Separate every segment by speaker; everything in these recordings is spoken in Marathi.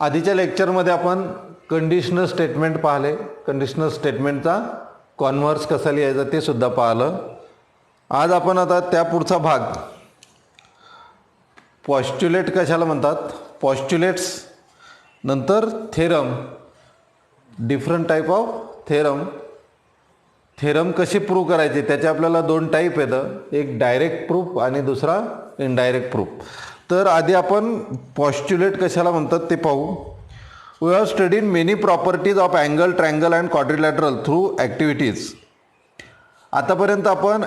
Speaker 1: आधीच्या लेक्चरमध्ये आपण कंडिशनल स्टेटमेंट पाहिले. कंडिशनल स्टेटमेंटचा कॉन्व्हर्स कसा लिहायचा ते सुद्धा पाहिलं. आज आपण आता त्या पुढचा भाग पॉस्ट्युलेट कशाला म्हणतात, पॉस्ट्युलेट्स, नंतर theorem, different type of theorem, theorem कशी प्रूव्ह करायची त्याचे आपल्याला दोन टाईप येतं, एक डायरेक्ट प्रूफ आणि दुसरा इनडायरेक्ट प्रूफ. तर आधी आपण पॉस्ट्युलेट कशाला म्हणतात ते पाहू. We have studied many properties of angle, triangle and quadrilateral through activities. आतापर्यंत आपण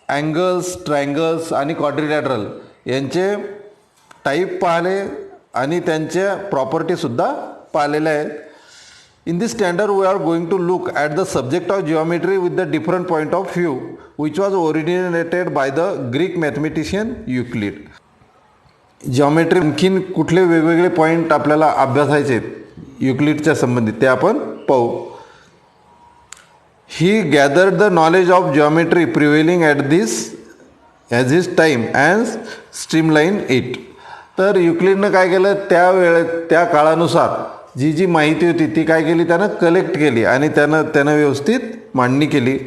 Speaker 1: अँगल्स, ट्रायंगल्स आणि क्वाड्रिलॅटरल यांचे टाईप पाहिले आणि त्यांच्या प्रॉपर्टीसुद्धा पाहिलेल्या आहेत. In this standard, we are going to look at the subject of geometry with the different point of view, which was originated by the Greek mathematician Euclid. Geometry आणखीन कुठले वेगवेगळे पॉईंट आपल्याला अभ्यासायचे युक्लिडच्या संबंधित ते आपण पाहू. He gathered the knowledge of geometry prevailing at his time and streamlined it. तर युक्लिडनं काय केलं, त्या काळानुसार जी माहिती होती ती काय केली, त्यानं कलेक्ट केली आणि त्यानं व्यवस्थित मांडणी केली.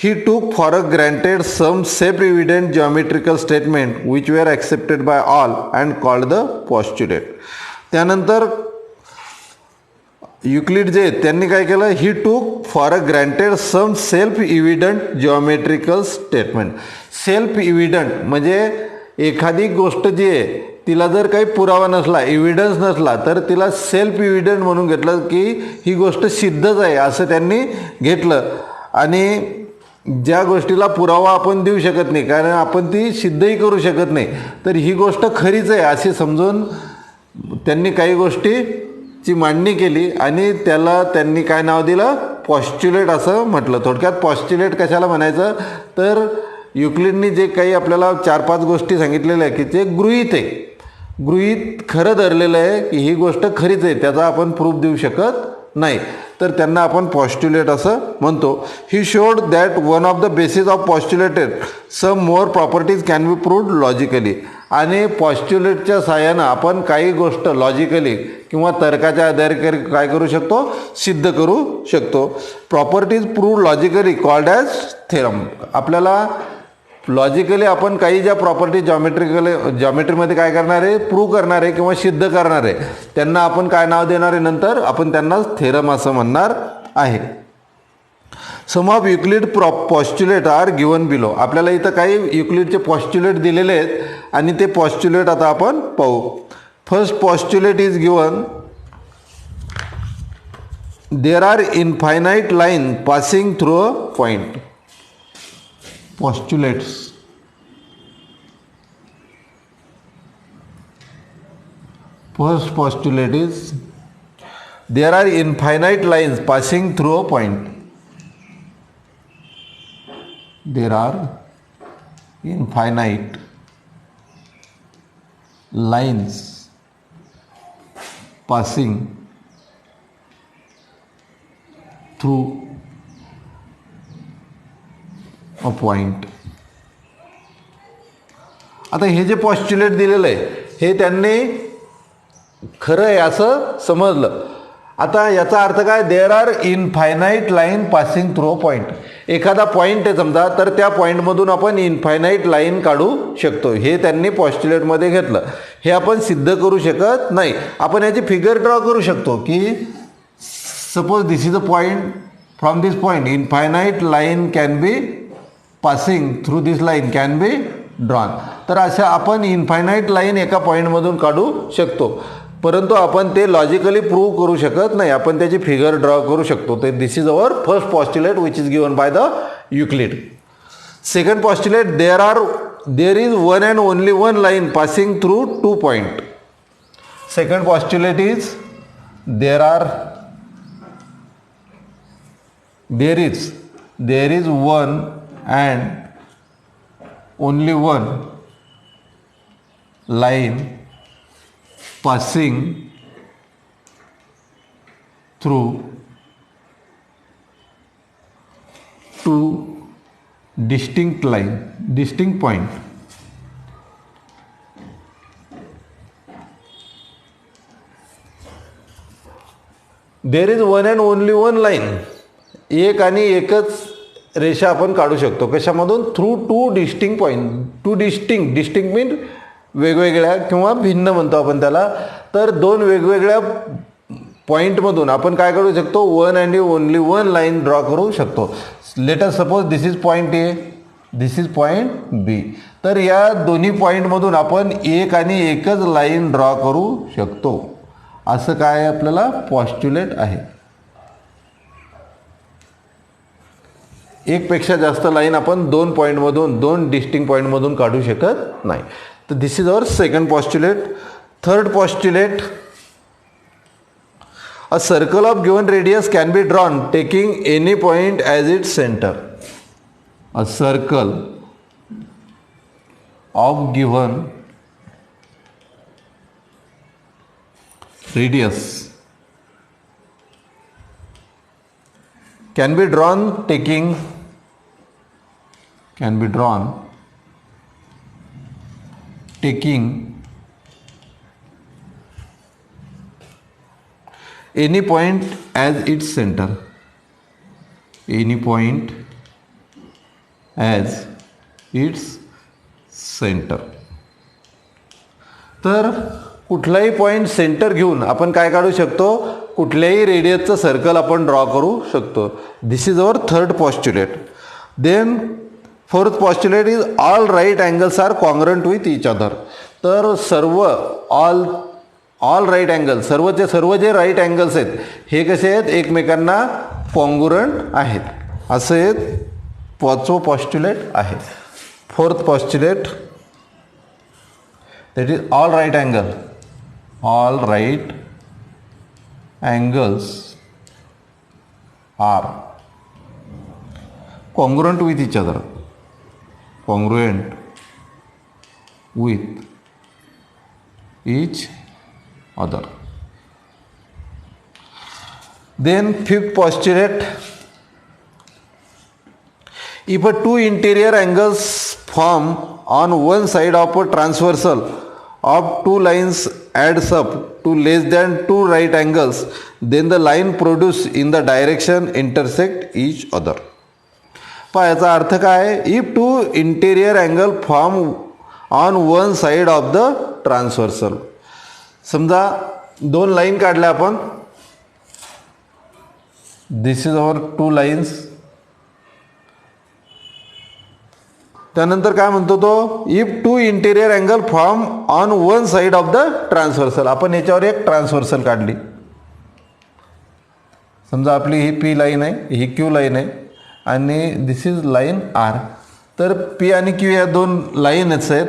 Speaker 1: He took for a granted some self evident geometrical statement which were accepted by all and called the postulate. त्यानंतर युक्लिड जे त्यांनी काय केलं, he took for a granted some self evident geometrical statement. Self evident म्हणजे एखादी गोष्ट जी आहे तिला जर काही पुरावा नसला, एव्हिडन्स नसला, तर तिला सेल्फ इव्हिडंट म्हणून घेतलं की ही गोष्ट सिद्धच आहे असं त्यांनी घेतलं. आणि ज्या गोष्टीला पुरावा आपण देऊ शकत नाही, कारण आपण ती सिद्धही करू शकत नाही, तर ही गोष्ट खरीच आहे अशी समजून त्यांनी काही गोष्टीची मांडणी केली आणि त्याला त्यांनी काय नाव दिलं, पॉस्ट्युलेट असं म्हटलं. थोडक्यात पॉस्ट्युलेट कशाला म्हणायचं, तर युक्लिडनी जे काही आपल्याला 4-5 गोष्टी सांगितलेल्या आहे की ते गृहीत आहे, गृहीत खरं धरलेलं आहे की ही गोष्ट खरीच आहे, त्याचा आपण प्रूफ देऊ शकत नाही, तर त्यांना आपण पॉस्ट्युलेट असं म्हणतो. He showed that one of the basis of postulated some more properties can be proved logically. आणि पॉस्ट्युलेटच्या साहाय्यानं आपण काही गोष्ट लॉजिकली किंवा तर्काच्या आधारे काय करू शकतो, सिद्ध करू शकतो. Properties proved logically called as theorem. आपल्याला लॉजिकली आपण काही ज्या प्रॉपर्टी जॉमेट्रीमध्ये काय करणार आहे, प्रूव्ह करणार आहे किंवा सिद्ध करणार आहे, त्यांना आपण काय नाव देणार आहे, नंतर आपण त्यांना थेरम असं म्हणणार आहे. Some of Euclid postulate are given below. आपल्याला इथं काही युक्लिडचे पॉस्ट्युलेट दिलेले आहेत आणि ते पॉस्ट्युलेट आता आपण पाहू. First postulate is given, there are infinite line passing through a point. Postulates. First postulate is there are infinite lines passing through a point. There are infinite lines passing through a point. आता हे जे पॉस्ट्युलेट दिलेलं आहे हे त्यांनी खरं आहे असं समजलं. आता याचा अर्थ काय, there are infinite line passing through a point. एखादा पॉईंट आहे समजा, तर त्या पॉईंटमधून आपण इनफायनाईट लाईन काढू शकतो, हे त्यांनी पॉस्ट्युलेटमध्ये घेतलं. हे आपण सिद्ध करू शकत नाही. आपण याची फिगर ड्रॉ करू शकतो की suppose this is a point, from this point infinite line can be passing through this line can be drawn. तर अशा आपण इनफायनाईट लाईन एका पॉईंटमधून काढू शकतो, परंतु आपण ते लॉजिकली प्रूव्ह करू शकत नाही, आपण त्याची फिगर ड्रॉ करू शकतो. तर this is our first postulate which is given by the Euclid. Second postulate, there is one and only one line passing through 2 point. Second postulate is there is one and only one line passing through 2 distinct point. There is one and only one line, एक आणि एकच रेषा आपण काढू शकतो. कशामधून? Through two distinct point. Two distinct mean वेगवेगळ्या किंवा भिन्न म्हणतो आपण त्याला. तर दोन वेगवेगळ्या पॉईंटमधून आपण काय करू शकतो? One and only one line draw करू शकतो. Let us suppose this is point A, this is point B. तर या दोन्ही पॉईंटमधून आपण एक आणि एकच लाईन ड्रॉ करू शकतो. असं काय आपल्याला पॉस्ट्युलेट आहे. एकपेक्षा जास्त लाईन आपण दोन पॉईंटमधून, दोन डिस्टिंक्ट पॉईंटमधून काढू शकत नाही. तर this is our second postulate. Third postulate, a circle of given radius can be drawn taking any point as its center. A circle of given radius can be drawn taking any point as its center. Any point as its center. तर कुठलाही पॉईंट सेंटर घेऊन आपण काय काढू शकतो? कुठल्याही रेडियसचं सर्कल आपण ड्रॉ करू शकतो. This is our third postulate. Then fourth postulate is all right angles are congruent with each other. तर सर्व ऑल राईट अँगल, सर्व जे राईट अँगल्स आहेत हे कसे आहेत? एकमेकांना कॉन्ग्रुएंट आहेत. असं एक पाचवं पॉस्ट्युलेट आहे. Fourth postulate, that is all right angles are congruent with each other. Other. Then fifth postulate, if a two interior angles form on one side of a transversal of two lines adds up to less than two right angles, then the line produced in the direction intersect each other. याचा अर्थ काय? if two interior angle form on one side of the transversal. समजा दोन लाईन काढल्या आपण. दिस इज अवर टू लाईन्स. त्यानंतर काय म्हणतो तो? If two interior angle form on one side of the transversal. आपण याच्यावर एक ट्रान्सव्हर्सल काढली. समजा आपली ही पी लाईन आहे, ही क्यू लाईन आहे आणि दिस इज लाईन आर. तर पी आणि क्यू या दोन लाईनच आहेत.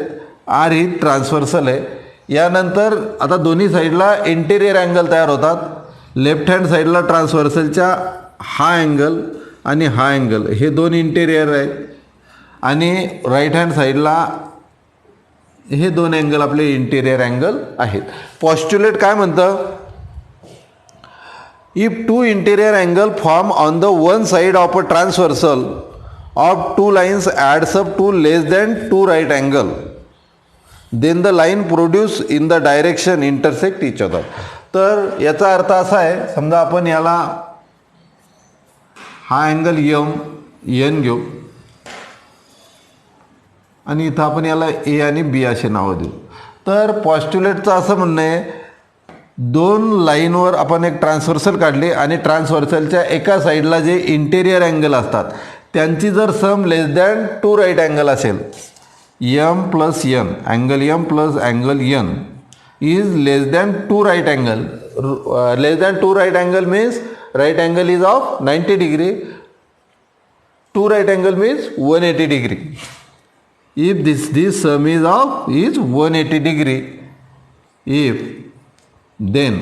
Speaker 1: आर ही ट्रान्सव्हर्सल आहे. यानंतर आता दोन्ही साईडला इंटेरियर अँगल तयार होतात. लेफ्ट हँड साईडला ट्रान्सव्हर्सलच्या हा अँगल आणि हा अँगल हे दोन इंटेरियर आहेत आणि राईट हँड साईडला हे दोन अँगल आपले इंटेरियर अँगल आहेत. पॉस्ट्युलेट काय म्हणतं? If two interior angle form on the one side of a transversal of two lines adds up to less than two right angle, then the line produce in the direction intersect each other. तर याचा अर्थ असा आहे, समजा आपण याला हा अँगल एन घेऊ आणि इथं आपण याला ए आणि बी असे नावं देऊ. तर पॉस्ट्युलेटचं असं म्हणणं आहे, दोन लाईनवर आपण एक ट्रान्सव्हर्सल काढली आणि ट्रान्सव्हर्सलच्या एका साईडला जे इंटेरियर अँगल असतात त्यांची जर sum less than two right angle असेल, M plus N, angle M plus angle N is less than two right angle. Less than two right angle means right angle is of 90 degree, two right angle means 180 degree. if this sum is 180 degree, if then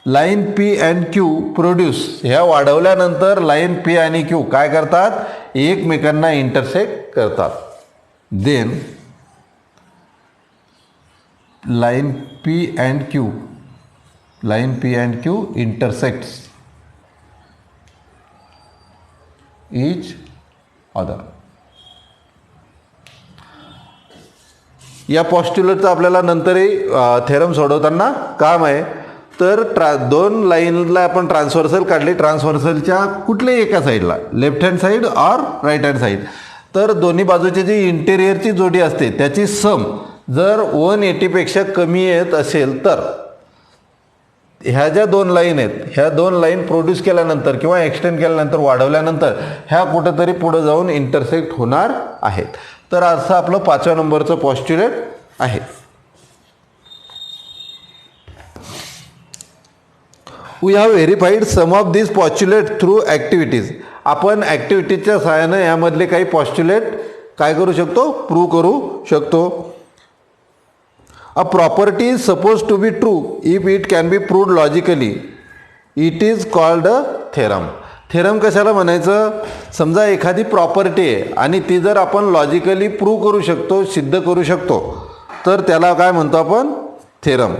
Speaker 1: line P and Q produce, ह्या वाढवल्यानंतर लाईन पी आणि क्यू काय करतात? एकमेकांना इंटरसेक्ट करतात. Then line P and Q intersects each other. या पॉस्ट्युलेटचं आपल्याला नंतरही थेरम सोडवताना काम आहे. तर दोन लाईनला आपण ट्रान्सव्हर्सल काढले, ट्रान्सव्हर्सलच्या कुठल्याही एका साईडला, left hand side or right hand side, तर दोन्ही बाजूची जी इंटेरियरची जोडी असते त्याची सम जर 180पेक्षा कमी येत असेल तर ह्या ज्या दोन लाईन आहेत, ह्या दोन लाईन प्रोड्यूस केल्यानंतर किंवा एक्सटेंड केल्यानंतर, वाढवल्यानंतर ह्या कुठंतरी पुढं जाऊन इंटरसेक्ट होणार आहेत. तर असं आपलं 5व्या नंबरचं पॉस्ट्युलेट आहे. We have verified some of this postulate through activities. आपण ॲक्टिव्हिटीजच्या सहाय्यानं यामधले काही पॉस्ट्युलेट काय करू शकतो, प्रूव्ह करू शकतो. A property is supposed to be true if it can be proved logically. It is called a theorem. Theorem कशाला म्हणायचं, समजा एखादी प्रॉपर्टी आहे आणि ती जर आपण लॉजिकली प्रूव्ह करू शकतो, सिद्ध करू शकतो, तर त्याला काय म्हणतो आपण, theorem.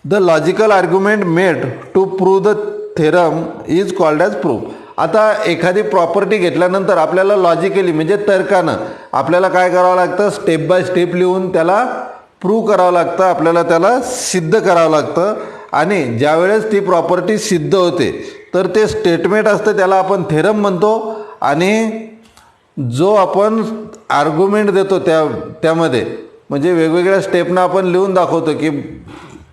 Speaker 1: The logical argument made to prove the theorem is called as proof. आता एखादी प्रॉपर्टी घेतल्यानंतर आपल्याला लॉजिकली म्हणजे तर्कानं आपल्याला काय करावं लागतं, स्टेप बाय स्टेप लिहून त्याला प्रूव्ह करावं लागतं, आपल्याला त्याला सिद्ध करावं लागतं. आणि ज्यावेळेस ती प्रॉपर्टी सिद्ध होते तर ते स्टेटमेंट असतं त्याला आपण थेरम म्हणतो. आणि जो आपण आर्ग्युमेंट देतो त्यामध्ये म्हणजे वेगवेगळ्या स्टेपनं आपण लिहून दाखवतो की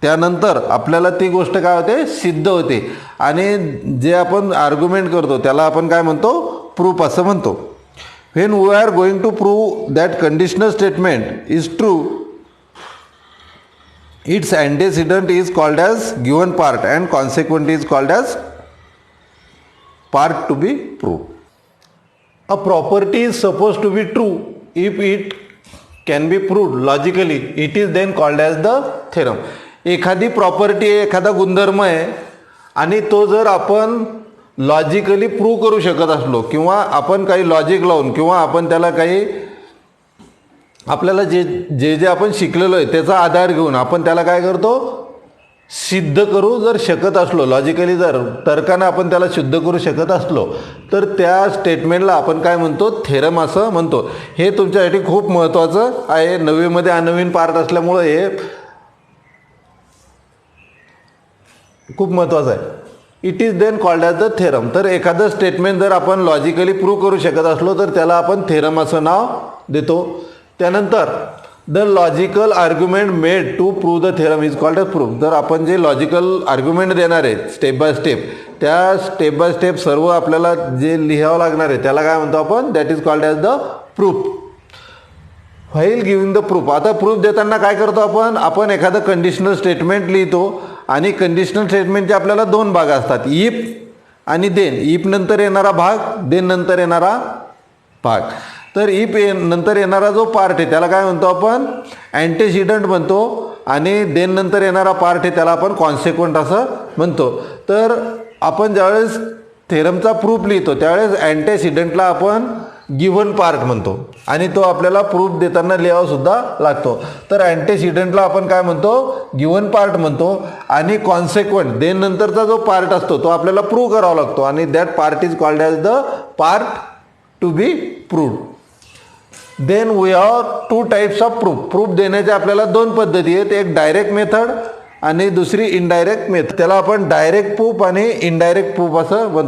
Speaker 1: त्यानंतर आपल्याला ती गोष्ट काय होते, सिद्ध होते. आणि जे आपण आर्ग्युमेंट करतो त्याला आपण काय म्हणतो, प्रूफ असं म्हणतो. When we are going to prove that conditional statement is true, its antecedent is called as given part and consequent is called as part to be prove. A property is suppose to be true if it can be proved logically, it is then called as the theorem. एखादी प्रॉपर्टी आहे, एखादा गुणधर्म आहे आणि तो जर आपण लॉजिकली प्रूव्ह करू शकत असलो किंवा आपण काही लॉजिक लावून किंवा आपण त्याला काही आपल्याला जे आपण शिकलेलो आहे त्याचा आधार घेऊन आपण त्याला काय करतो, सिद्ध करू जर शकत असलो, लॉजिकली जर तर्कानं आपण त्याला सिद्ध करू शकत असलो तर त्या स्टेटमेंटला आपण काय म्हणतो, थेरम असं म्हणतो. हे तुमच्यासाठी खूप महत्त्वाचं आहे. 9वीमध्ये अनवीन पार्ट असल्यामुळं हे खूप महत्त्वाचं आहे. It is then called as the theorem. तर एखादं स्टेटमेंट जर आपण लॉजिकली प्रूव्ह करू शकत असलो तर त्याला आपण थेरम असं नाव देतो. त्यानंतर the logical argument made to prove the theorem is called as proof. जर आपण जे लॉजिकल आर्ग्युमेंट देणार आहे स्टेप बाय स्टेप, त्या स्टेप बाय स्टेप सर्व आपल्याला जे लिहावं लागणार आहे त्याला काय म्हणतो आपण, that is called as the proof. While giving the proof. आता प्रूफ देताना काय करतो आपण एखादं कंडिशनल स्टेटमेंट लिहितो आणि कंडिशनल स्टेटमेंटचे आपल्याला दोन भाग असतात, इफ आणि देन. इफ नंतर येणारा भाग, देन नंतर येणारा भाग. तर इफ नंतर येणारा जो पार्ट आहे त्याला काय म्हणतो आपण, अँटेसिडंट म्हणतो. आणि देन नंतर येणारा पार्ट आहे त्याला आपण कॉन्सिक्वंट असं म्हणतो. तर आपण ज्यावेळेस थेरमचा प्रूफ लिहितो त्यावेळेस अँटेसिडंटला आपण गिव्हन पार्ट म्हणतो आणि तो आपल्याला प्रूफ देताना लिहावा सुद्धा लागतो. तर अँटेसिडंटला आपण काय म्हणतो, गिव्हन पार्ट म्हणतो. आणि कॉन्सिक्वंट देन नंतरचा जो पार्ट असतो तो आपल्याला प्रूव्ह करावा लागतो आणि that part is called as the part to be proved. Then we have 2 types of proof. Proof देण्याच्या आपल्याला 2 पद्धती आहेत, एक डायरेक्ट मेथड आणि दुसरी इनडायरेक्ट मेथड. त्याला आपण डायरेक्ट प्रूफ आणि इनडायरेक्ट प्रूफ असं म्हणतो.